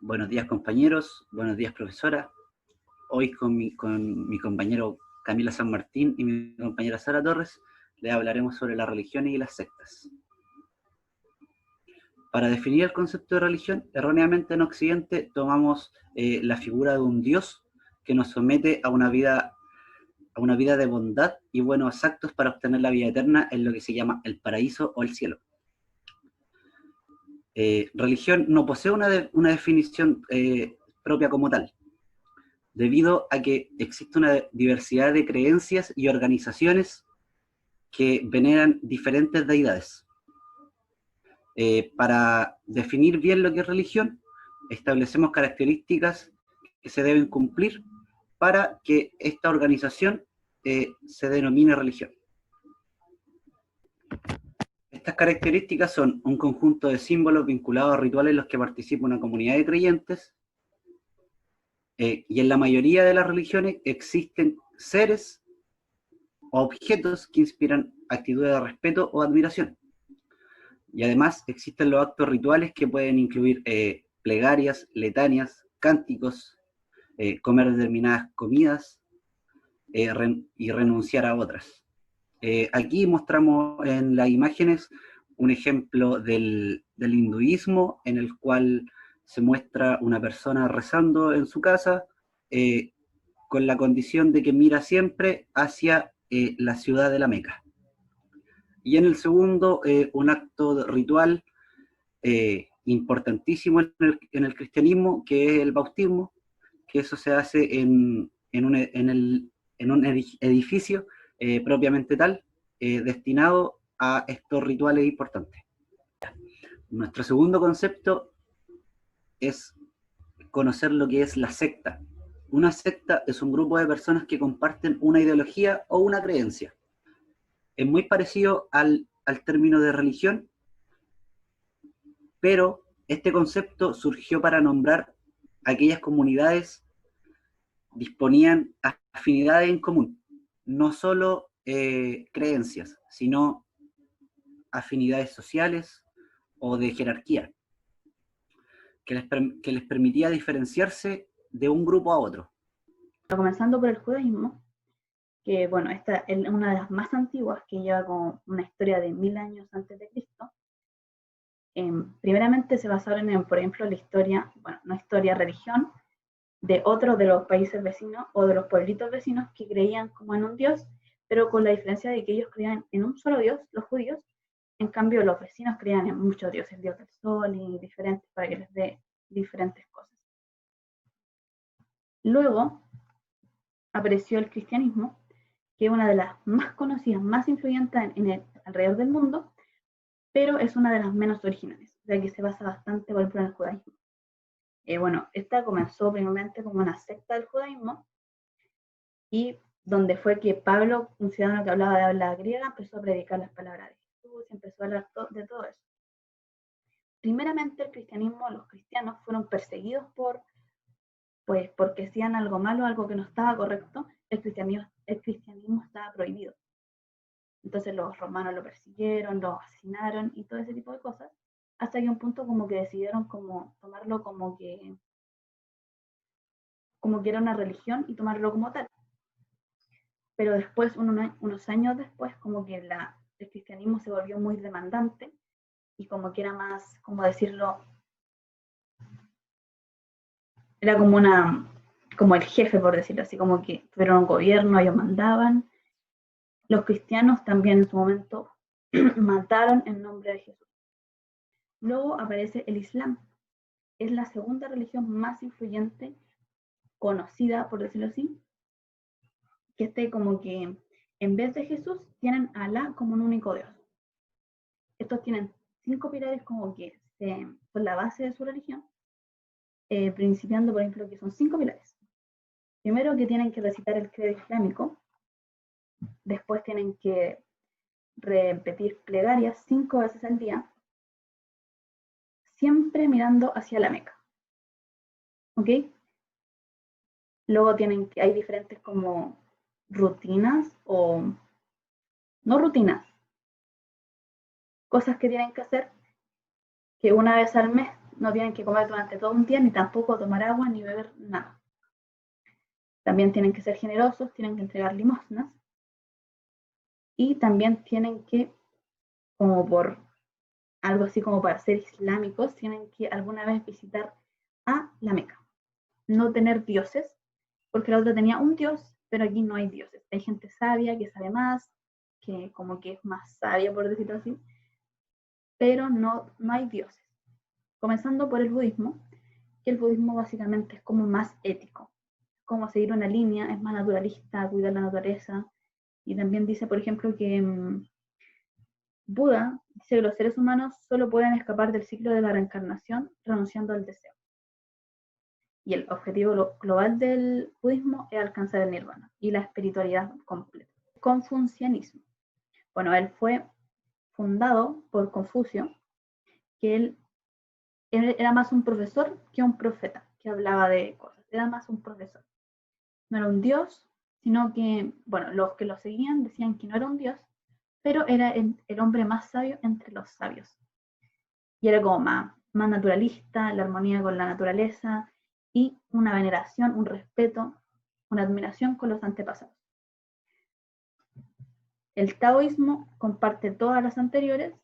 Buenos días, compañeros. Buenos días, profesora. Hoy con mi compañero Camila San Martín y mi compañera Sara Torres les hablaremos sobre las religiones y las sectas. Para definir el concepto de religión, erróneamente en Occidente tomamos la figura de un Dios que nos somete a una vida de bondad y buenos actos para obtener la vida eterna en lo que se llama el paraíso o el cielo. Religión no posee una definición propia como tal, debido a que existe una diversidad de creencias y organizaciones que veneran diferentes deidades. Para definir bien lo que es religión, establecemos características que se deben cumplir para que esta organización se denomine religión. Estas características son un conjunto de símbolos vinculados a rituales en los que participa una comunidad de creyentes, y en la mayoría de las religiones existen seres o objetos que inspiran actitudes de respeto o admiración. Y además existen los actos rituales que pueden incluir plegarias, letanías, cánticos, comer determinadas comidas y renunciar a otras. Aquí mostramos en las imágenes un ejemplo del hinduismo, en el cual se muestra una persona rezando en su casa, con la condición de que mira siempre hacia la ciudad de la Meca. Y en el segundo, un acto ritual importantísimo en el cristianismo, que es el bautismo, que eso se hace en un edificio propiamente tal, destinado a estos rituales importantes. Nuestro segundo concepto es conocer lo que es la secta. Una secta es un grupo de personas que comparten una ideología o una creencia. Es muy parecido al término de religión, pero este concepto surgió para nombrar aquellas comunidades disponían afinidades en común, no solo creencias, sino afinidades sociales o de jerarquía, que les permitía diferenciarse de un grupo a otro. Comenzando por el judaísmo, que bueno, esta es una de las más antiguas, que lleva como una historia de 1000 años antes de Cristo. Primeramente se basaron en, por ejemplo, la historia, bueno, no historia, religión, de otros de los países vecinos o de los pueblitos vecinos que creían como en un dios, pero con la diferencia de que ellos creían en un solo dios, los judíos. En cambio, los vecinos creían en muchos dioses, el dios del sol y diferentes, para que les dé diferentes cosas. Luego apareció el cristianismo, que es una de las más conocidas, más influyentes alrededor del mundo, pero es una de las menos originales, o sea que se basa bastante, por ejemplo, en el judaísmo. Bueno, esta comenzó primeramente como una secta del judaísmo, y donde fue que Pablo, un ciudadano que hablaba de habla griega, empezó a predicar las palabras de Jesús y empezó a hablar de todo eso. Primeramente el cristianismo, los cristianos fueron perseguidos porque hacían algo malo, algo que no estaba correcto. El cristianismo estaba prohibido. Entonces los romanos lo persiguieron, lo asesinaron y todo ese tipo de cosas, hasta que un punto como que decidieron como tomarlo como que era una religión y tomarlo como tal. Pero después, unos años después, como que el cristianismo se volvió muy demandante y como que era más, como decirlo, era como el jefe, por decirlo así, como que tuvieron un gobierno, ellos mandaban. Los cristianos también en su momento mataron en nombre de Jesús. Luego aparece el Islam. Es la segunda religión más influyente, conocida, por decirlo así, que como que en vez de Jesús tienen a Alá como un único Dios. Estos tienen 5 pilares como que son la base de su religión, principiando, por ejemplo, que son 5 pilares. Primero, que tienen que recitar el credo islámico. Después tienen que repetir plegarias 5 veces al día, siempre mirando hacia la Meca. ¿Ok? Luego hay diferentes como rutinas o no rutinas, cosas que tienen que hacer, que una vez al mes No tienen que comer durante todo un día, ni tampoco tomar agua, ni beber nada. También tienen que ser generosos, tienen que entregar limosnas. Y también tienen que, como por algo así como para ser islámicos, tienen que alguna vez visitar a la Meca. No tener dioses, porque la otra tenía un dios, pero aquí no hay dioses. Hay gente sabia que sabe más, que como que es más sabia, por decirlo así, pero no hay dioses. Comenzando por el budismo, que el budismo básicamente es como más ético, como seguir una línea, es más naturalista, cuidar la naturaleza, y también dice, por ejemplo, que Buda dice que los seres humanos solo pueden escapar del ciclo de la reencarnación renunciando al deseo. Y el objetivo global del budismo es alcanzar el nirvana y la espiritualidad completa. Confucianismo. Bueno, él fue fundado por Confucio, que él era más un profesor que un profeta, que hablaba de cosas. Era más un profesor. No era un dios, sino que, bueno, los que lo seguían decían que no era un dios, pero era el hombre más sabio entre los sabios. Y era como más naturalista, la armonía con la naturaleza y una veneración, un respeto, una admiración con los antepasados. El taoísmo comparte todas las anteriores,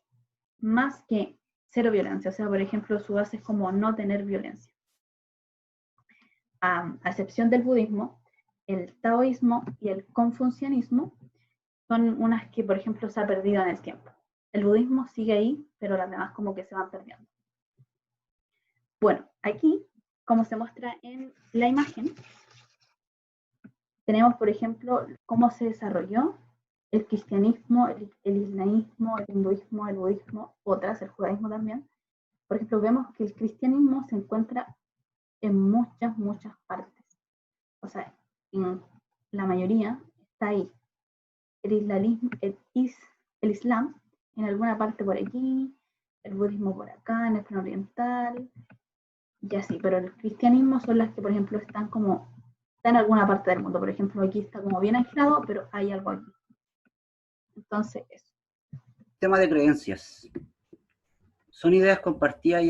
más que cero violencia. O sea, por ejemplo, su base es como no tener violencia. A excepción del budismo, el taoísmo y el confucianismo son unas que, por ejemplo, se ha perdido en el tiempo. El budismo sigue ahí, pero las demás como que se van perdiendo. Bueno, aquí, como se muestra en la imagen, tenemos, por ejemplo, cómo se desarrolló el cristianismo, el islamismo, el hinduismo, el budismo, otras, el judaísmo también. Por ejemplo, vemos que el cristianismo se encuentra en muchas partes. O sea, en la mayoría está ahí. El islam en alguna parte por aquí, el budismo por acá, en el plano oriental, y así. Pero el cristianismo son las que, por ejemplo, están en alguna parte del mundo. Por ejemplo, aquí está como bien aislado, pero hay algo aquí. Entonces, eso. Tema de creencias. Son ideas compartidas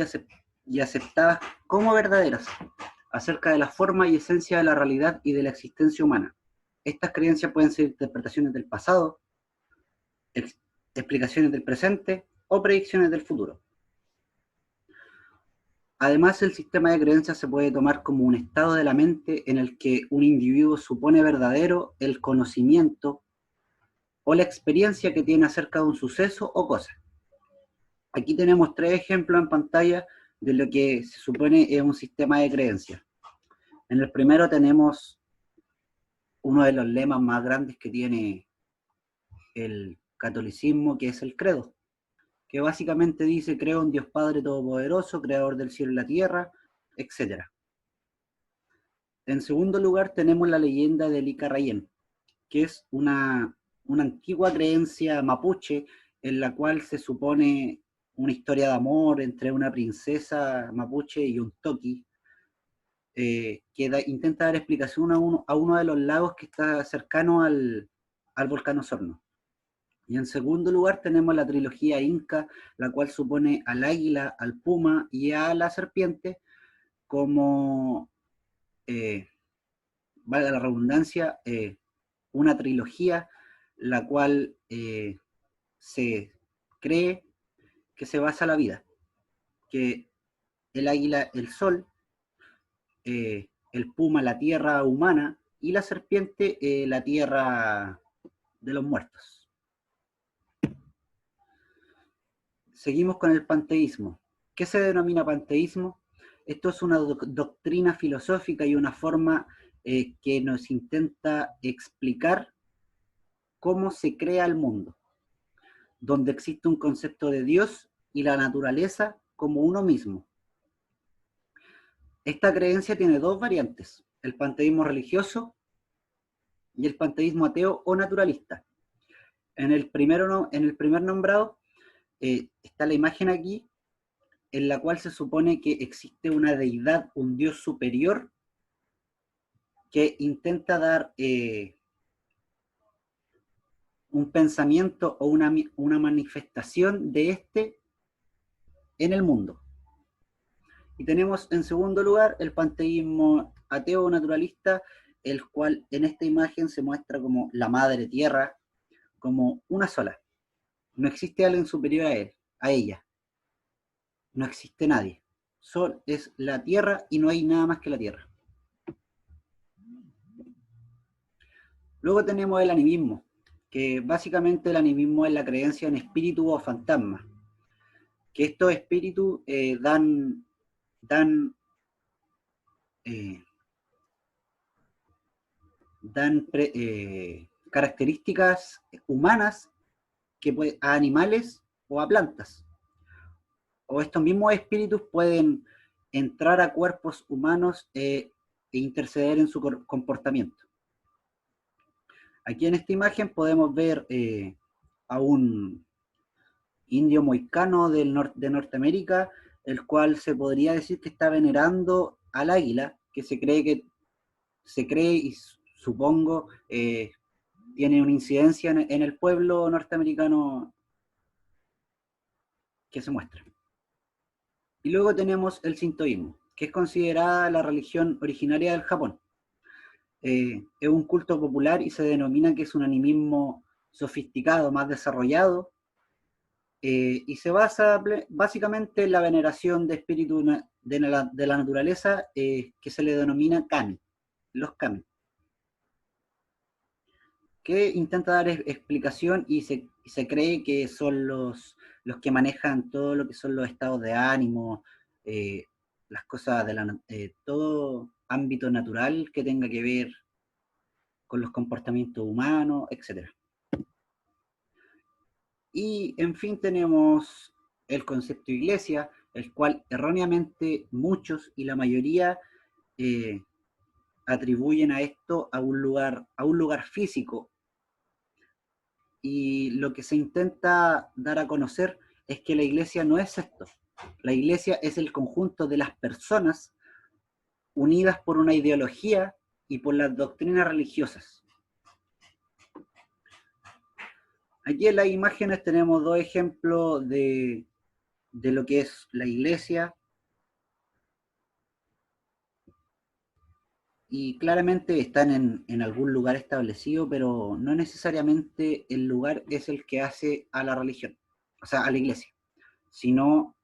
y aceptadas como verdaderas acerca de la forma y esencia de la realidad y de la existencia humana. Estas creencias pueden ser interpretaciones del pasado, explicaciones del presente o predicciones del futuro. Además, el sistema de creencias se puede tomar como un estado de la mente en el que un individuo supone verdadero el conocimiento o la experiencia que tiene acerca de un suceso o cosa. Aquí tenemos 3 ejemplos en pantalla de lo que se supone es un sistema de creencias. En el primero tenemos uno de los lemas más grandes que tiene el catolicismo, que es el credo, que básicamente dice: creo en Dios Padre Todopoderoso, creador del cielo y la tierra, etc. En segundo lugar tenemos la leyenda del Ica Rayén, que es una antigua creencia mapuche en la cual se supone una historia de amor entre una princesa mapuche y un toqui, que intenta dar explicación a uno de los lagos que está cercano al volcán Osorno. Y en segundo lugar tenemos la trilogía inca, la cual supone al águila, al puma y a la serpiente como, valga la redundancia, una trilogía la cual se cree que se basa la vida, que el águila, el sol, el puma, la tierra humana, y la serpiente, la tierra de los muertos. Seguimos con el panteísmo. ¿Qué se denomina panteísmo? Esto es una doctrina filosófica y una forma que nos intenta explicar cómo se crea el mundo, donde existe un concepto de Dios y la naturaleza como uno mismo. Esta creencia tiene 2 variantes: el panteísmo religioso y el panteísmo ateo o naturalista. En el primer nombrado está la imagen aquí, en la cual se supone que existe una deidad, un Dios superior, que intenta dar un pensamiento o una manifestación de este en el mundo. Y tenemos en segundo lugar el panteísmo ateo naturalista, el cual en esta imagen se muestra como la madre tierra, como una sola. No existe alguien superior a él, a ella. No existe nadie. Sol es la tierra y no hay nada más que la tierra. Luego tenemos el animismo, que básicamente el animismo es la creencia en espíritus o fantasmas. Que estos espíritus dan características humanas que a animales o a plantas. O estos mismos espíritus pueden entrar a cuerpos humanos e interceder en su comportamiento. Aquí en esta imagen podemos ver a un indio moicano de Norteamérica, el cual se podría decir que está venerando al águila, que se cree y supongo tiene una incidencia en el pueblo norteamericano que se muestra. Y luego tenemos el sintoísmo, que es considerada la religión originaria del Japón. Es un culto popular y se denomina que es un animismo sofisticado, más desarrollado, y se basa básicamente en la veneración de espíritus de la naturaleza que se le denomina kami, los kami, que intenta dar explicación y se cree que son los que manejan todo lo que son los estados de ánimo, las cosas de todo ámbito natural que tenga que ver con los comportamientos humanos, etc. Y en fin tenemos el concepto de iglesia, el cual erróneamente muchos y la mayoría atribuyen a esto a un lugar físico. Y lo que se intenta dar a conocer es que la iglesia no es esto. La iglesia es el conjunto de las personas unidas por una ideología y por las doctrinas religiosas. Aquí en las imágenes tenemos dos ejemplos de lo que es la iglesia, y claramente están en algún lugar establecido, pero no necesariamente el lugar es el que hace a la religión, o sea, a la iglesia, sino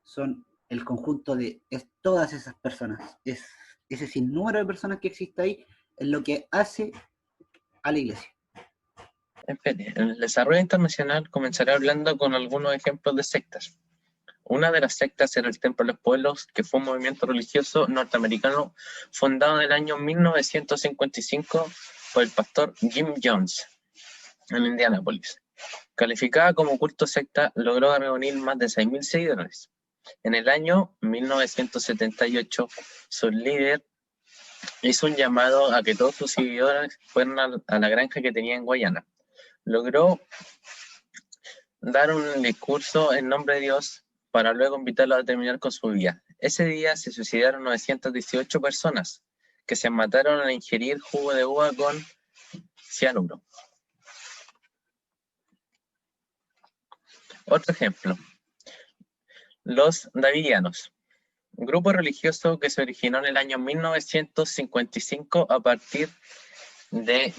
son el conjunto de todas esas personas, es ese sinnúmero de personas que existe ahí, es lo que hace a la iglesia. En el desarrollo internacional comenzaré hablando con algunos ejemplos de sectas. Una de las sectas era el Templo de los Pueblos, que fue un movimiento religioso norteamericano fundado en el año 1955 por el pastor Jim Jones en Indianápolis. Calificada como culto secta, logró reunir más de 6.000 seguidores. En el año 1978, su líder hizo un llamado a que todos sus seguidores fueran a la granja que tenía en Guayana. Logró dar un discurso en nombre de Dios para luego invitarlos a terminar con su vida. Ese día se suicidaron 918 personas que se mataron al ingerir jugo de uva con cianuro. Otro ejemplo, los davidianos, un grupo religioso que se originó en el año 1955 a partir de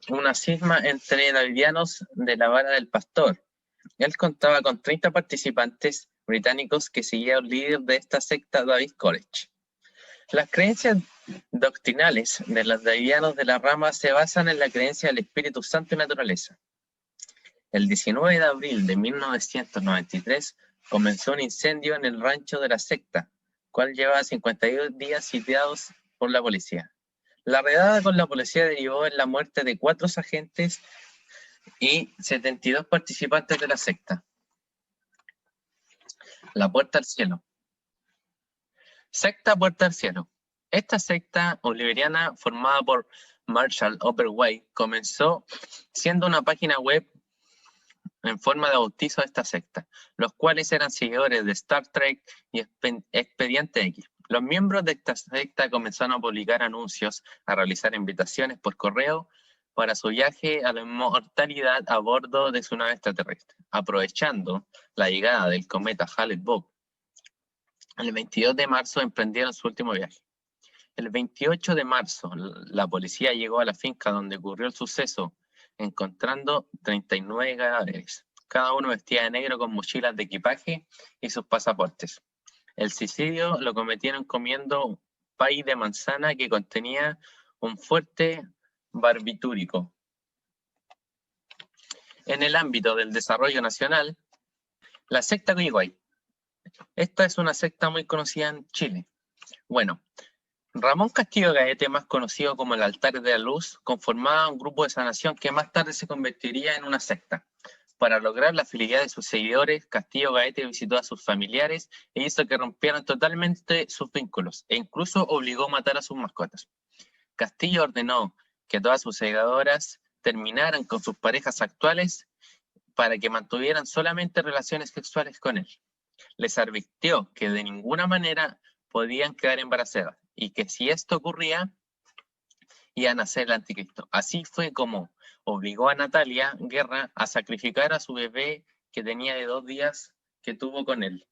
una cisma entre davidianos de la vara del pastor. Él contaba con 30 participantes británicos que seguían el líder de esta secta, David Koresh. Las creencias doctrinales de los davidianos de la rama se basan en la creencia del Espíritu Santo y naturaleza. El 19 de abril de 1993 comenzó un incendio en el rancho de la secta, cual llevaba 52 días sitiados por la policía. La redada con la policía derivó en la muerte de 4 agentes y 72 participantes de la secta. La Puerta al Cielo. Secta Puerta al Cielo. Esta secta bolivariana formada por Marshall Opperway comenzó siendo una página web en forma de bautizo de esta secta, los cuales eran seguidores de Star Trek y Expediente X. Los miembros de esta secta comenzaron a publicar anuncios, a realizar invitaciones por correo para su viaje a la inmortalidad a bordo de su nave extraterrestre, aprovechando la llegada del cometa Halley-Bopp El 22 de marzo emprendieron su último viaje. El 28 de marzo, la policía llegó a la finca donde ocurrió el suceso, encontrando 39 cadáveres, cada uno vestía de negro con mochilas de equipaje y sus pasaportes. El suicidio lo cometieron comiendo pay de manzana que contenía un fuerte barbitúrico. En el ámbito del desarrollo nacional, la secta Coyihuay. Esta es una secta muy conocida en Chile. Bueno, Ramón Castillo Gaete, más conocido como el Altar de la Luz, conformaba un grupo de sanación que más tarde se convertiría en una secta. Para lograr la fidelidad de sus seguidores, Castillo Gaete visitó a sus familiares e hizo que rompieran totalmente sus vínculos, e incluso obligó a matar a sus mascotas. Castillo ordenó que todas sus seguidoras terminaran con sus parejas actuales para que mantuvieran solamente relaciones sexuales con él. Les advirtió que de ninguna manera podían quedar embarazadas y que si esto ocurría, iba a nacer el anticristo. Así fue como obligó a Natalia Guerra a sacrificar a su bebé que tenía de 2 días que tuvo con él.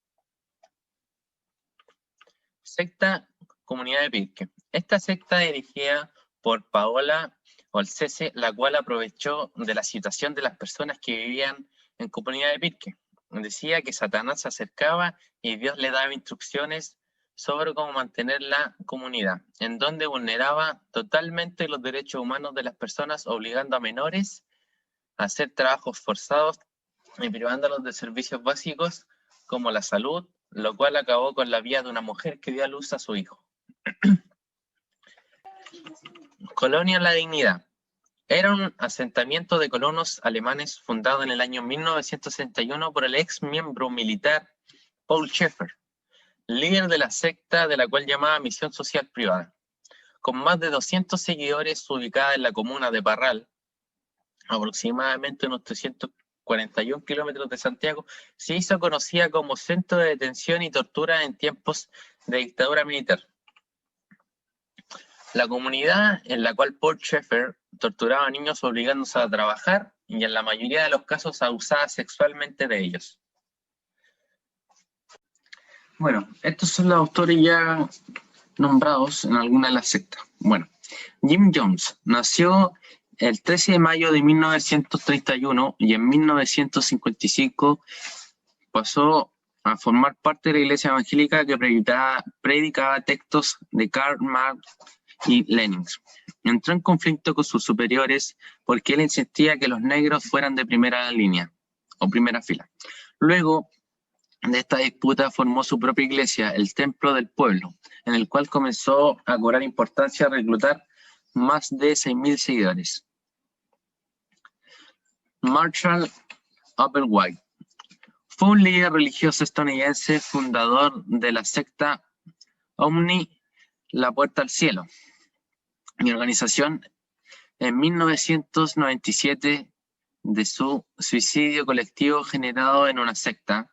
Secta Comunidad de Pirque. Esta secta dirigida por Paola Olcese, la cual aprovechó de la situación de las personas que vivían en Comunidad de Pirque. Decía que Satanás se acercaba y Dios le daba instrucciones sobre cómo mantener la comunidad, en donde vulneraba totalmente los derechos humanos de las personas, obligando a menores a hacer trabajos forzados y privándolos de servicios básicos como la salud, lo cual acabó con la vida de una mujer que dio a luz a su hijo. Colonia La Dignidad. Era un asentamiento de colonos alemanes fundado en el año 1961 por el ex miembro militar Paul Schaeffer, líder de la secta de la cual llamaba Misión Social Privada. Con más de 200 seguidores, ubicada en la comuna de Parral, aproximadamente unos 341 kilómetros de Santiago, se hizo conocida como centro de detención y tortura en tiempos de dictadura militar. La comunidad en la cual Paul Schaeffer torturaba a niños obligándolos a trabajar y en la mayoría de los casos abusaba sexualmente de ellos. Bueno, estos son los autores ya nombrados en alguna de las sectas. Bueno, Jim Jones nació el 13 de mayo de 1931 y en 1955 pasó a formar parte de la iglesia evangélica que predicaba textos de Karl Marx y Lenin. Entró en conflicto con sus superiores porque él insistía que los negros fueran de primera línea o primera fila. Luego de esta disputa formó su propia iglesia, el Templo del Pueblo, en el cual comenzó a cobrar importancia a reclutar más de 6.000 seguidores. Marshall Applewhite fue un líder religioso estadounidense, fundador de la secta Omni, la Puerta al Cielo, y organización en 1997 de su suicidio colectivo generado en una secta.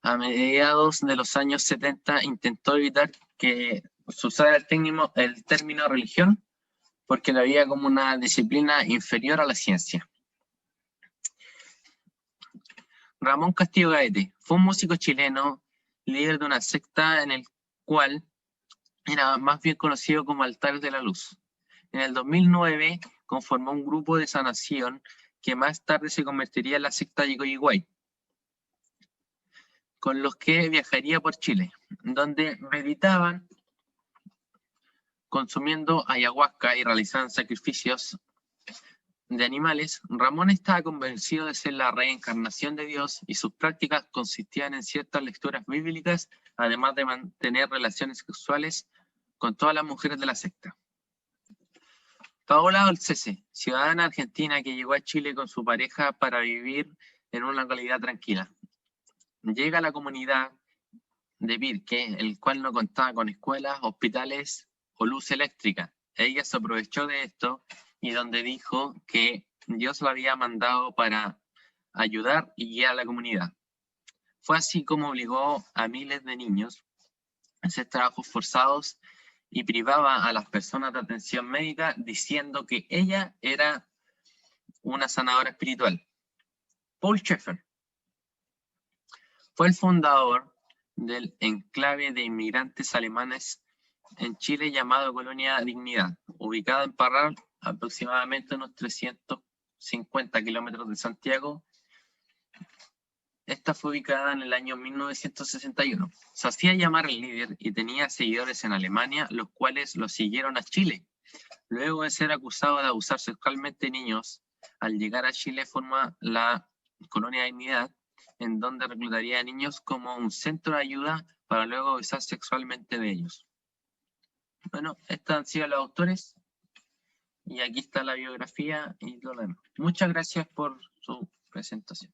A mediados de los años 70 intentó evitar que se usara el término religión porque la veía como una disciplina inferior a la ciencia. Ramón Castillo Gaete fue un músico chileno, líder de una secta en el cual era más bien conocido como Altar de la Luz. En el 2009 conformó un grupo de sanación que más tarde se convertiría en la secta de Coyihuay, con los que viajaría por Chile, donde meditaban consumiendo ayahuasca y realizaban sacrificios de animales. Ramón estaba convencido de ser la reencarnación de Dios y sus prácticas consistían en ciertas lecturas bíblicas, además de mantener relaciones sexuales con todas las mujeres de la secta. Paola Olcese, ciudadana argentina que llegó a Chile con su pareja para vivir en una localidad tranquila. Llega a la comunidad de Pirque, el cual no contaba con escuelas, hospitales o luz eléctrica. Ella se aprovechó de esto y donde dijo que Dios la había mandado para ayudar y guiar a la comunidad. Fue así como obligó a miles de niños a hacer trabajos forzados y privaba a las personas de atención médica diciendo que ella era una sanadora espiritual. Paul Schaeffer fue el fundador del enclave de inmigrantes alemanes en Chile llamado Colonia Dignidad, ubicada en Parral, aproximadamente unos 350 kilómetros de Santiago. Esta fue ubicada en el año 1961. Se hacía llamar el líder y tenía seguidores en Alemania, los cuales lo siguieron a Chile. Luego de ser acusado de abusar sexualmente de niños, al llegar a Chile forma la Colonia Dignidad, en donde reclutaría a niños como un centro de ayuda para luego abusar sexualmente de ellos. Bueno, estos han sido los autores y aquí está la biografía y todo lo demás. Muchas gracias por su presentación.